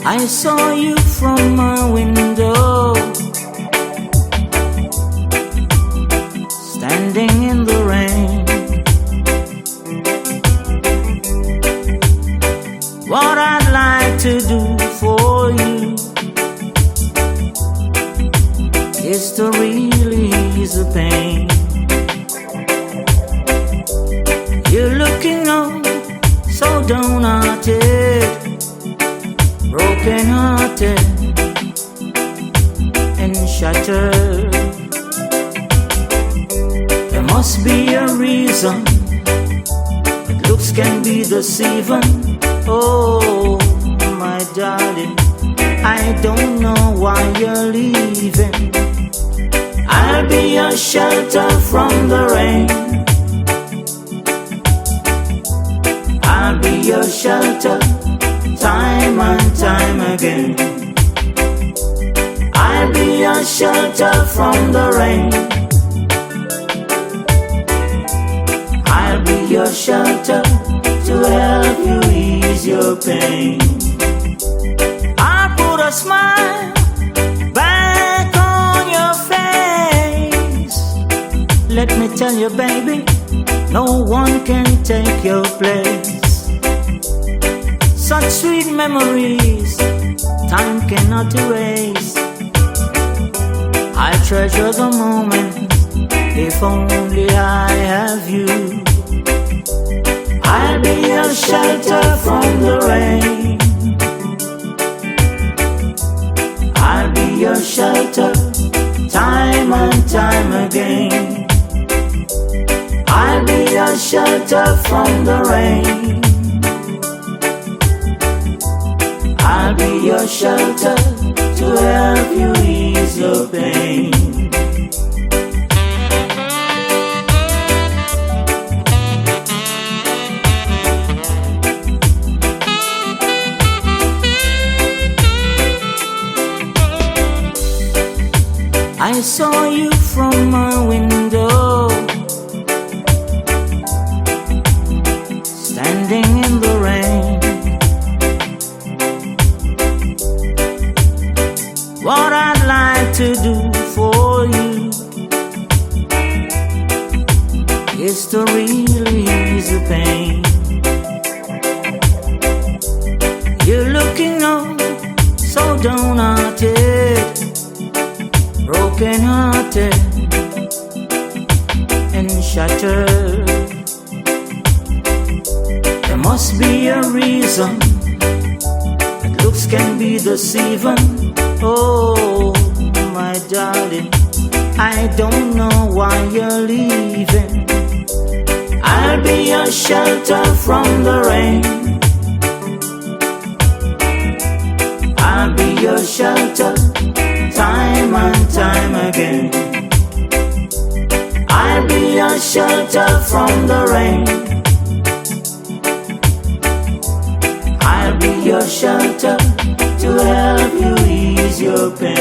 I saw you from my window, standing in the rain. What I'd like to do for you is to release the pain. You're looking on so downhearted, broken-hearted and shattered. There must be a reason, but looks can be deceiving. Oh, my darling, I don't know why you're leaving. I'll be your shelter from the rain. I'll be your shelter time and time again. I'll be your shelter from the rain. I'll be your shelter to help you ease your pain. I'll put a smile back on your face. Let me tell you, baby, no one can take your place. Such sweet memories time cannot erase. I treasure the moment, if only I have you. I'll be your shelter from the rain. I'll be your shelter time and time again. I'll be your shelter from the rain. I'll be your shelter to help you ease your pain. I saw you from my window, standing in the rain. What I'd like to do for you is to release the pain. You're looking on so downhearted, broken-hearted and shattered. There must be a reason, but looks can be deceiving. Oh, my darling, I don't know why you're leaving. I'll be your shelter from the rain. I'll be your shelter time and time again. I'll be your shelter from the rain. I'll be your shelter to help you ease your pain.